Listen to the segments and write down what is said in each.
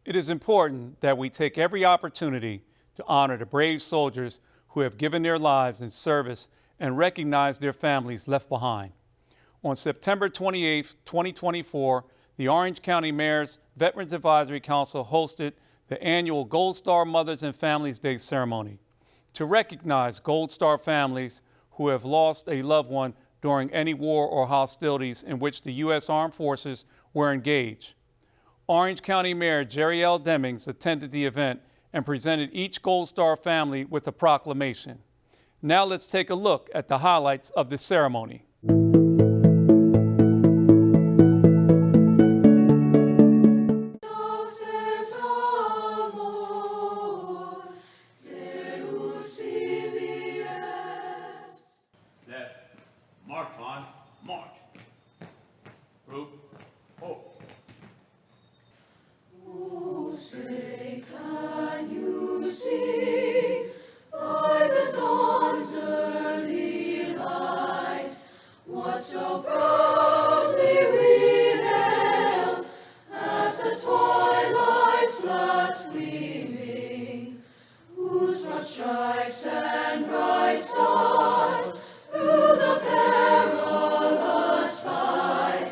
It is important that we take every opportunity to honor the brave soldiers who have given their lives in service and recognize their families left behind. On September 28, 2024, the Orange County Mayor's Veterans Advisory Council hosted the annual Goldstar Mothers and Families Day ceremony to recognize Goldstar families who have lost a loved one during any war or hostilities in which the U.S. Armed Forces were engaged. Orange County Mayor Jerry L. Demings attended the event and presented each Goldstar family with a proclamation. Now let's take a look at the highlights of the ceremony. March on, march. Group, hold. Oh, say, can you see by the dawn's early light what so proudly we hailed at the twilight's last gleaming, whose broad stripes and bright stars through the perilous fight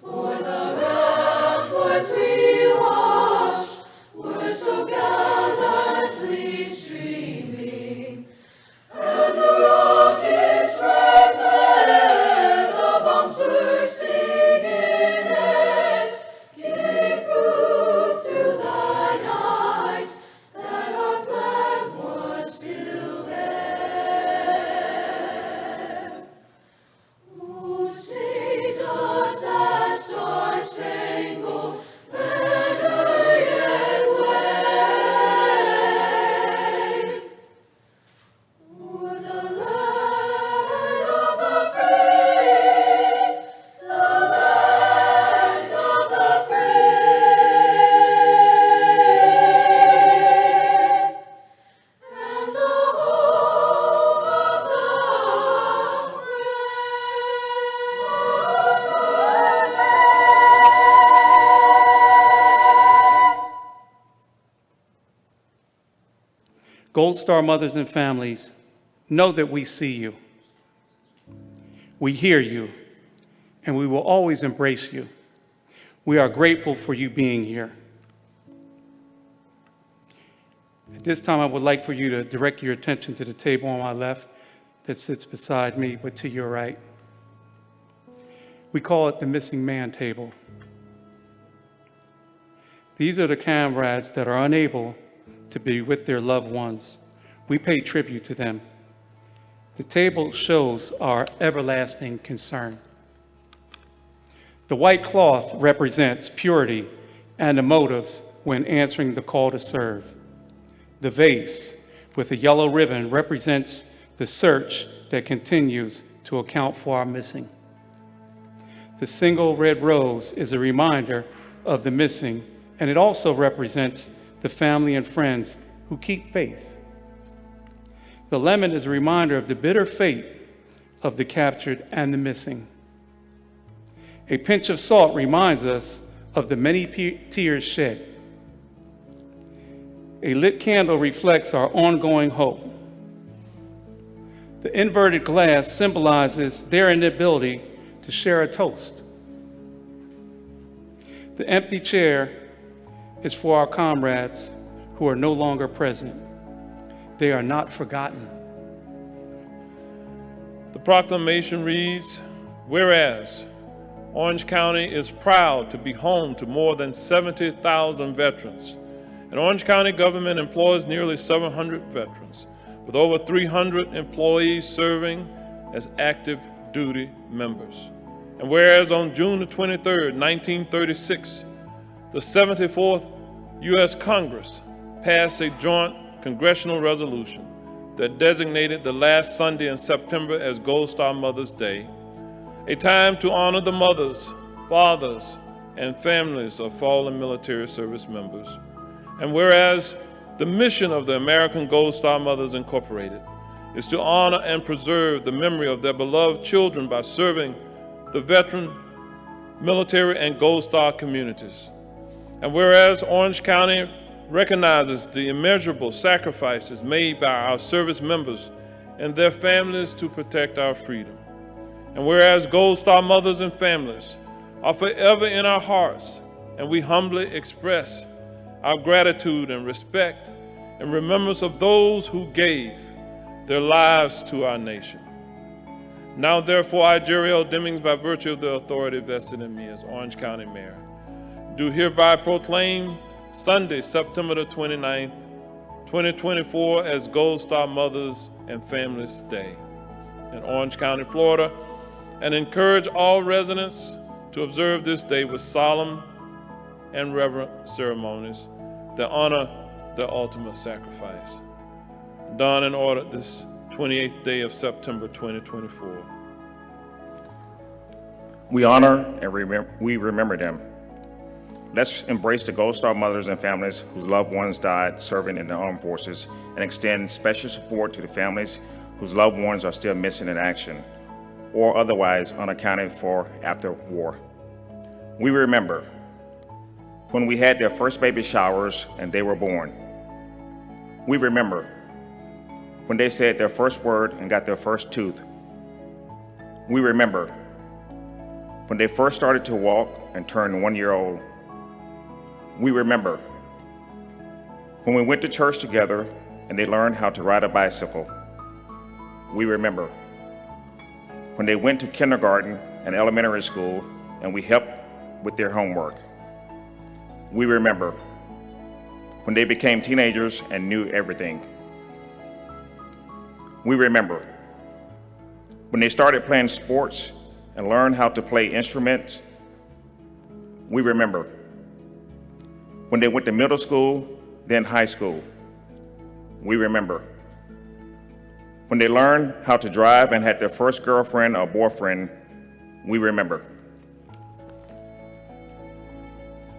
o'er the ramparts we watched were so gallantly streaming, and the rockets red glare, the bombs bursting in air, gave proof through the night that our flag was still there. Oh, say, does that star-spangled banner yet wave o'er the land of the free, the land of the free, and the home of the Goldstar mothers and families, know that we see you, we hear you, and we will always embrace you. We are grateful for you being here. At this time, I would like for you to direct your attention to the table on my left that sits beside me, but to your right. We call it the missing man table. These are the comrades that are unable to be with their loved ones. We pay tribute to them. The table shows our everlasting concern. The white cloth represents purity and the motives when answering the call to serve. The vase with a yellow ribbon represents the search that continues to account for our missing. The single red rose is a reminder of the missing, and it also represents the family and friends who keep faith. The lemon is a reminder of the bitter fate of the captured and the missing. A pinch of salt reminds us of the many tears shed. A lit candle reflects our ongoing hope. The inverted glass symbolizes their inability to share a toast. The empty chair is for our comrades who are no longer present. They are not forgotten. The proclamation reads, whereas Orange County is proud to be home to more than 70,000 veterans, and Orange County government employs nearly 700 veterans, with over 300 employees serving as active duty members. And whereas on June the 23rd, 1936, the 74th U.S. Congress passed a joint congressional resolution that designated the last Sunday in September as Goldstar Mother's Day, a time to honor the mothers, fathers, and families of fallen military service members. And whereas the mission of the American Goldstar Mothers Incorporated is to honor and preserve the memory of their beloved children by serving the veteran, military, and Goldstar communities. And whereas Orange County recognizes the immeasurable sacrifices made by our service members and their families to protect our freedom. And whereas Goldstar mothers and families are forever in our hearts, and we humbly express our gratitude and respect in remembrance of those who gave their lives to our nation. Now, therefore, I, Jerry L. Demings, by virtue of the authority vested in me as Orange County Mayor, do hereby proclaim Sunday, September the 29th, 2024 as Goldstar Mothers and Families Day in Orange County, Florida, and encourage all residents to observe this day with solemn and reverent ceremonies that honor the ultimate sacrifice. Done and ordered this 28th day of September 2024. We honor and we remember them. Let's embrace the Goldstar mothers and families whose loved ones died serving in the armed forces and extend special support to the families whose loved ones are still missing in action or otherwise unaccounted for after war. We remember when we had their first baby showers and they were born. We remember when they said their first word and got their first tooth. We remember when they first started to walk and turned 1 year old. We remember when we went to church together and they learned how to ride a bicycle. We remember when they went to kindergarten and elementary school and we helped with their homework. We remember when they became teenagers and knew everything. We remember when they started playing sports and learned how to play instruments. We remember when they went to middle school, then high school. We remember when they learned how to drive and had their first girlfriend or boyfriend. We remember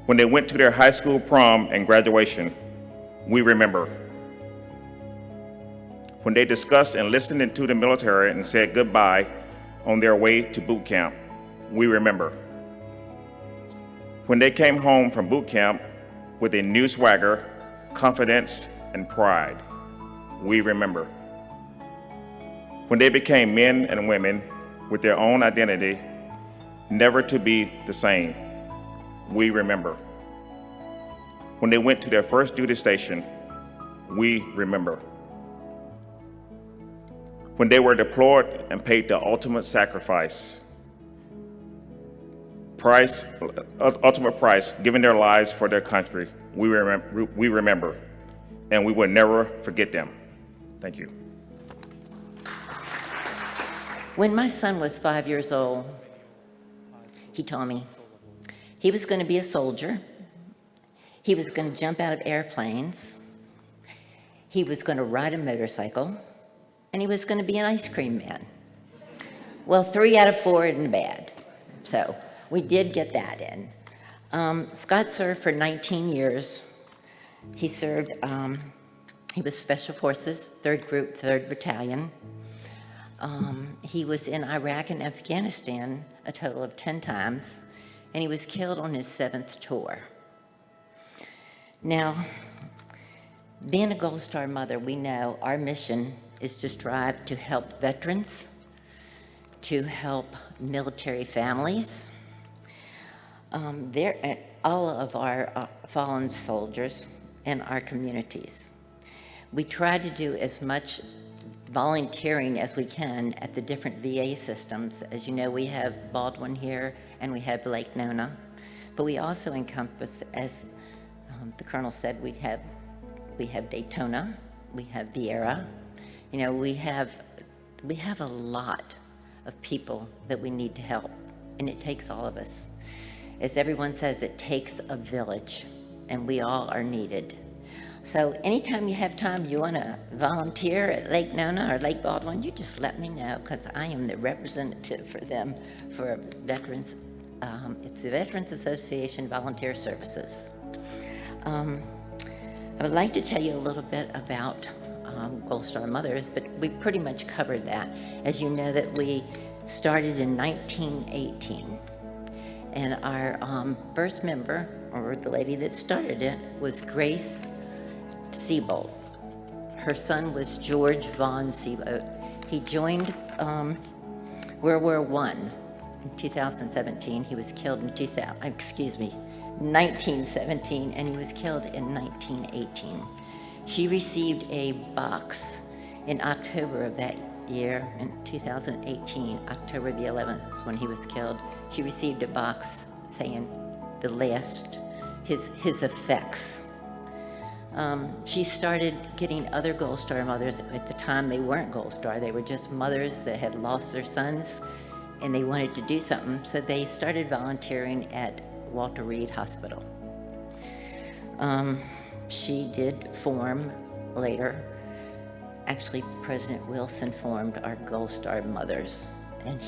when they went to their high school prom and graduation. We remember when they discussed and listened into the military and said goodbye on their way to boot camp. We remember when they came home from boot camp with a new swagger, confidence, and pride. We remember when they became men and women with their own identity, never to be the same. We remember when they went to their first duty station. We remember when they were deployed and paid the ultimate sacrifice, ultimate price, giving their lives for their country. We remember, and we will never forget them. Thank you. When my son was 5 years old, he told me he was going to be a soldier. He was going to jump out of airplanes. He was going to ride a motorcycle. And he was going to be an ice cream man. Well, 3 out of 4 isn't bad. So we did get that in. Scott served for 19 years. He served, he was Special Forces, 3rd Group, 3rd Battalion. He was in Iraq and Afghanistan a total of 10 times, and he was killed on his 7th tour. Now, being a Goldstar mother, we know our mission is to strive to help veterans, to help military families, all of our fallen soldiers and our communities. We try to do as much volunteering as we can at the different VA systems. As you know, we have Baldwin here and we have Lake Nona, but we also encompass, as the Colonel said, we have Daytona, we have Vieira. You know, we have a lot of people that we need to help, and it takes all of us. As everyone says, it takes a village, and we all are needed. So anytime you have time, you want to volunteer at Lake Nona or Lake Baldwin, you just let me know, because I am the representative for them for veterans. It's the Veterans Association Volunteer Services. I would like to tell you a little bit about Goldstar Mothers, but we pretty much covered that. As you know, that we started in 1918, And our first member, or the lady that started it, was Grace Siebold. Her son was George Von Siebold. He joined World War I in 2017. He was killed in 1917, and he was killed in 1918. She received a box in October of that year, in 2018, October the 11th, when he was killed. She received a box saying the last, his effects. She started getting other Goldstar mothers. At the time, they weren't Goldstar. They were just mothers that had lost their sons, and they wanted to do something, so they started volunteering at Walter Reed Hospital. She did form later. Actually, President Wilson formed our Goldstar Mothers, and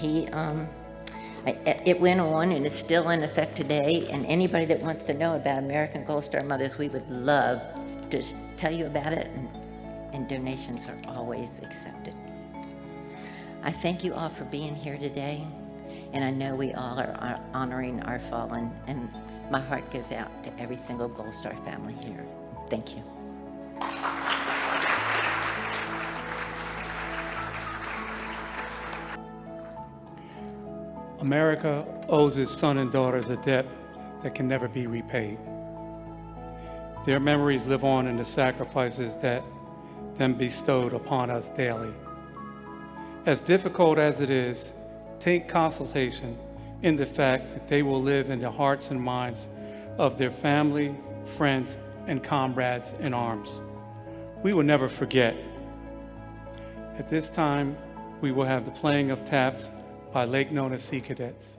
it went on and is still in effect today. And anybody that wants to know about American Goldstar Mothers, we would love to tell you about it, and donations are always accepted. I thank you all for being here today, and I know we all are honoring our fallen, and my heart goes out to every single Goldstar family here. Thank you. America owes its sons and daughters a debt that can never be repaid. Their memories live on in the sacrifices that them bestowed upon us daily. As difficult as it is, take consolation in the fact that they will live in the hearts and minds of their family, friends, and comrades in arms. We will never forget. At this time, we will have the playing of taps by Lake Nona Sea Cadets.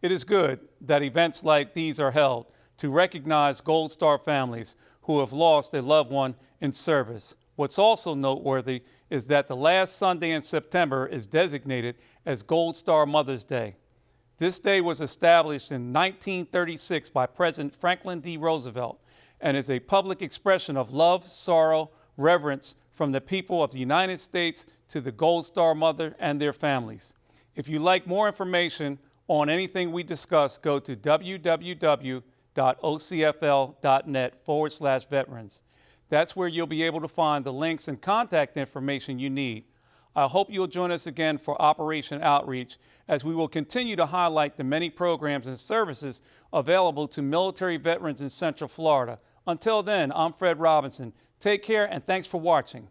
It is good that events like these are held to recognize Gold Star families who have lost a loved one in service. What's also noteworthy is that the last Sunday in September is designated as Gold Star Mother's Day. This day was established in 1936 by President Franklin D. Roosevelt and is a public expression of love, sorrow, reverence from the people of the United States to the Gold Star Mother and their families. If you'd like more information on anything we discuss, go to www.ocfl.net/veterans. That's where you'll be able to find the links and contact information you need. I hope you'll join us again for Operation Outreach, as we will continue to highlight the many programs and services available to military veterans in Central Florida. Until then, I'm Fred Robinson. Take care and thanks for watching.